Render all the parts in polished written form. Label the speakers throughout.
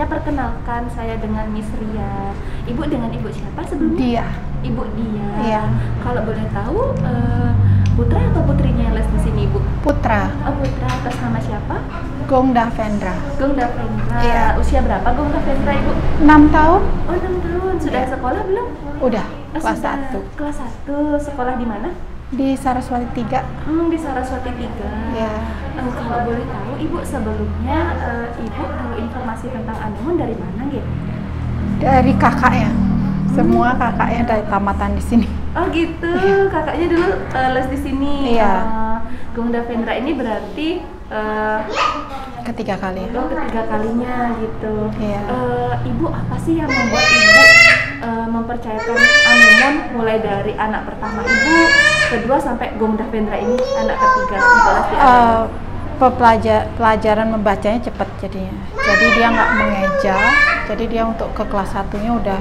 Speaker 1: perkenalkan, saya dengan Miss Ria. Ibu dengan ibu siapa sebelumnya?
Speaker 2: Dia.
Speaker 1: Ibu Dia.
Speaker 2: Iya.
Speaker 1: Kalau boleh tahu, putra atau putrinya yang les di sini, Ibu?
Speaker 2: Putra.
Speaker 1: Oh, putra. Atas nama siapa?
Speaker 2: Gongda Vendra.
Speaker 1: Gongda Vendra.
Speaker 2: Iya.
Speaker 1: Usia berapa Gongda Vendra, Ibu?
Speaker 2: 6 tahun.
Speaker 1: Oh, 6 tahun. Sudah
Speaker 2: Iya.
Speaker 1: sekolah belum?
Speaker 2: Udah.
Speaker 1: Oh,
Speaker 2: Kelas
Speaker 1: sudah.
Speaker 2: 1.
Speaker 1: Kelas 1. Sekolah di mana?
Speaker 2: Di Saraswati 3.
Speaker 1: Di Saraswati 3.
Speaker 2: Iya.
Speaker 1: Kalau boleh tahu, Ibu sebelumnya Ibu tahu informasi tentang Anemon dari mana, gitu?
Speaker 2: Dari kakaknya. Semua kakaknya dari tamatan di sini.
Speaker 1: Oh gitu, kakaknya dulu les di sini.
Speaker 2: Iya.
Speaker 1: Gongda Vendra ini berarti
Speaker 2: Ketiga kali.
Speaker 1: ketiga kalinya gitu.
Speaker 2: Iya.
Speaker 1: Ibu apa sih yang membuat Ibu mempercayakan Anemon mulai dari anak pertama Ibu, kedua sampai Gongda Vendra ini anak ketiga untuk les di Anemon?
Speaker 2: Pelajaran membacanya cepat jadinya. Jadi dia nggak mengeja. Jadi dia untuk ke kelas 1-nya udah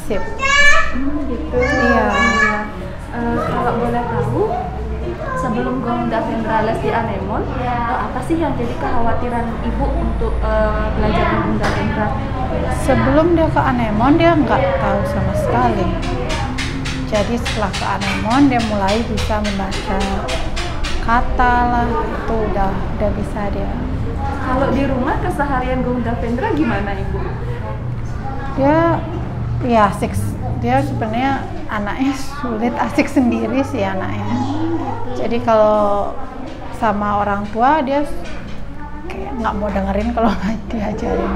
Speaker 2: sip.
Speaker 1: Gitu.
Speaker 2: Iya.
Speaker 1: Kalau boleh tahu, sebelum Gongda Vendra les di Anemon, apa sih yang jadi kekhawatiran Ibu untuk belajar di Gongda Vendra?
Speaker 2: Sebelum dia ke Anemon dia nggak tahu sama sekali. Jadi setelah ke Anemon dia mulai bisa membaca kata lah, itu udah bisa dia.
Speaker 1: Kalau di rumah keseharian Gongda Vendra gimana, Ibu?
Speaker 2: Dia ya asik. Dia sebenarnya anaknya sulit, asik sendiri sih anaknya. Jadi kalau sama orang tua dia kayak nggak mau dengerin kalau nggak diajarin.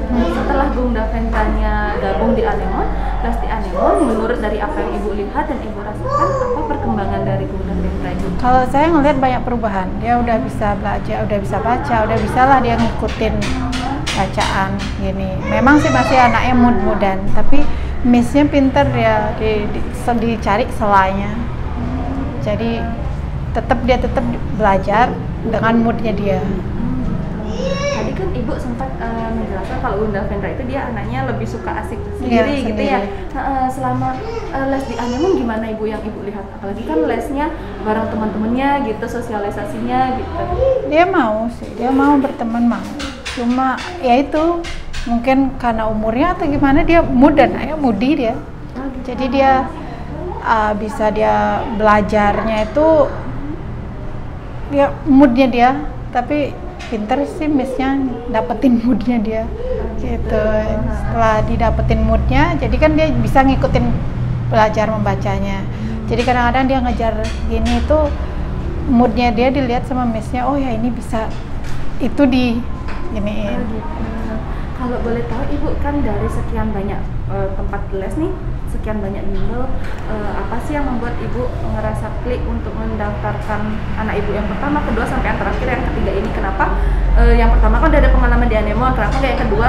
Speaker 1: Setelah Gongda Vendranya gabung di Anemon, les di Anemon, menurut dari apa yang Ibu lihat dan Ibu rasakan, apa perkembangan dari Gongda Vendra itu?
Speaker 2: Kalau saya ngelihat banyak perubahan. Dia udah bisa belajar, udah bisa baca, udah bisa lah dia ngikutin bacaan gini. Memang sih masih anaknya mud-mudan, tapi Miss-nya pinter ya, dicari selanya. Jadi dia tetap belajar dengan moodnya dia.
Speaker 1: Tadi kan Ibu sempat menjelaskan kalau Gongda Vendra itu dia anaknya lebih suka asik sendiri, gitu ya. Selama les di Anemon gimana Ibu yang Ibu lihat? Apalagi kan lesnya bareng teman-temannya gitu, sosialisasinya gitu.
Speaker 2: Dia mau sih, dia mau berteman mau. Cuma ya itu mungkin karena umurnya atau gimana dia mudi dia. Jadi dia bisa dia belajarnya itu dia moodnya dia, tapi pinter sih Miss-nya dapetin moodnya dia gitu. Setelah didapetin moodnya, jadi kan dia bisa ngikutin belajar membacanya. Jadi kadang-kadang dia ngejar gini itu moodnya dia dilihat sama Miss-nya, oh ya ini bisa itu di giniin.
Speaker 1: Kalau boleh tahu Ibu kan dari sekian banyak tempat les nih, sekian banyak bimbel, apa sih yang membuat Ibu ngerasa klik untuk mendaftarkan anak Ibu yang pertama, kedua sampai yang terakhir yang ketiga ini? Kenapa yang pertama kan udah ada pengalaman di Anemon, kenapa nggak yang kedua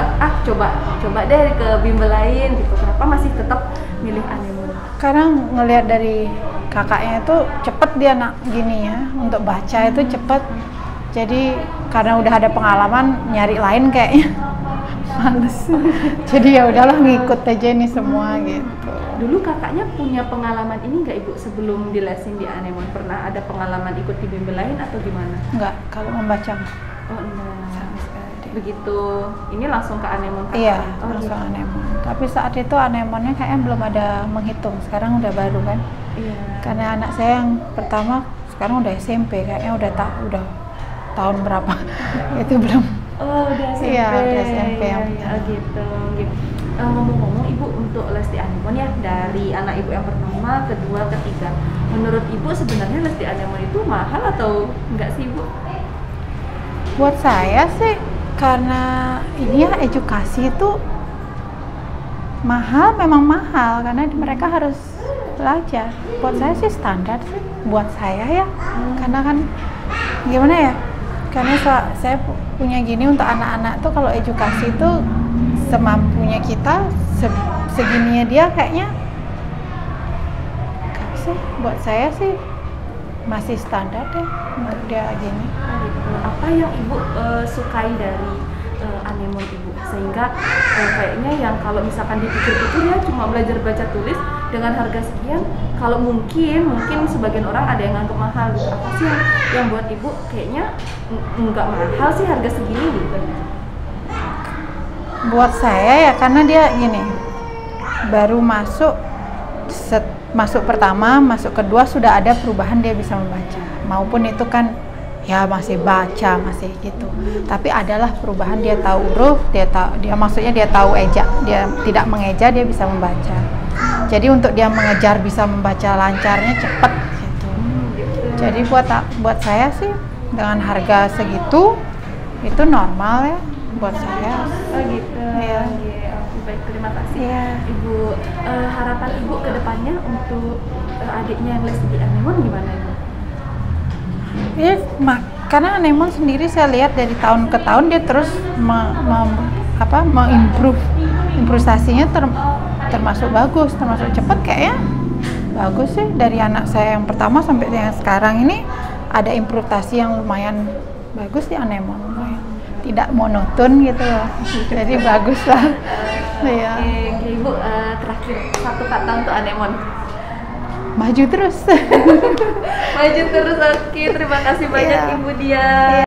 Speaker 1: coba deh ke bimbel lain gitu? Kenapa masih tetap milih Anemon?
Speaker 2: Karena ngelihat dari kakaknya itu cepet dia gini ya, untuk baca itu cepet. Jadi karena udah ada pengalaman nyari lain kayaknya males. Jadi ya udahlah ngikut aja nih semua gitu.
Speaker 1: Dulu kakaknya punya pengalaman ini nggak Ibu sebelum dilesin di Anemon? Pernah ada pengalaman ikut di bimbel lain atau gimana?
Speaker 2: Enggak, kalau membaca
Speaker 1: Oh enggak.
Speaker 2: sama sekali.
Speaker 1: Begitu ini langsung ke Anemon kakaknya?
Speaker 2: Iya,
Speaker 1: Oh,
Speaker 2: langsung
Speaker 1: gitu.
Speaker 2: Anemon. Tapi saat itu Anemonnya kayaknya belum ada menghitung. Sekarang udah baru kan?
Speaker 1: Iya.
Speaker 2: Karena anak saya yang pertama sekarang udah SMP, kayaknya udah tahun berapa? Itu belum.
Speaker 1: Oh, udah SMP.
Speaker 2: Iya, udah SMP yang
Speaker 1: gitu. Ngomong-ngomong Ibu untuk les di Anemon ya, dari anak Ibu yang pertama, kedua, ketiga, menurut Ibu sebenarnya les di Anemon itu mahal atau enggak sih Ibu?
Speaker 2: Buat saya sih karena ini ya edukasi itu mahal, memang mahal karena mereka harus belajar. Buat saya sih standar sih, buat saya ya. Karena kan gimana ya? Karena saya punya gini untuk anak-anak tuh kalau edukasi itu semampunya kita, segininya dia kayaknya sih buat saya sih masih standar deh untuk dia gini.
Speaker 1: Gitu. Apa yang Ibu sukai dari Anemon Ibu sehingga kayaknya yang kalau misalkan dipikir-pikir ya cuma belajar baca tulis dengan harga sekian, kalau mungkin sebagian orang ada yang nganggap mahal gitu. Apa sih yang buat Ibu kayaknya nggak mahal sih harga segini gitu?
Speaker 2: Buat saya ya karena dia gini, baru masuk masuk pertama, masuk kedua sudah ada perubahan, dia bisa membaca. Maupun itu kan ya masih baca, masih gitu. Tapi adalah perubahan, dia tahu huruf, dia maksudnya dia tahu ejak, dia tidak mengeja, dia bisa membaca. Jadi untuk dia mengejar bisa membaca lancarnya cepat gitu. Jadi buat saya sih dengan harga segitu itu normal ya buat saya.
Speaker 1: Oh gitu.
Speaker 2: Iya.
Speaker 1: Iya, baik, terima kasih.
Speaker 2: Iya.
Speaker 1: Ibu, harapan Ibu ke depannya untuk adiknya yang les di Anemon gimana Ibu?
Speaker 2: Ya, karena Anemon sendiri saya lihat dari tahun ke tahun dia terus improvisasinya termasuk bagus, termasuk cepat kayaknya. Bagus sih, dari anak saya yang pertama sampai yang sekarang ini ada improvisasi yang lumayan bagus di Anemon. Tidak monoton gitu loh. Jadi bagus lah. Iya.
Speaker 1: Oke, Ibu, terakhir satu kata untuk Anemon.
Speaker 2: Maju terus.
Speaker 1: Maju terus. Oke, terima kasih banyak
Speaker 2: Iya.
Speaker 1: Ibu Dia.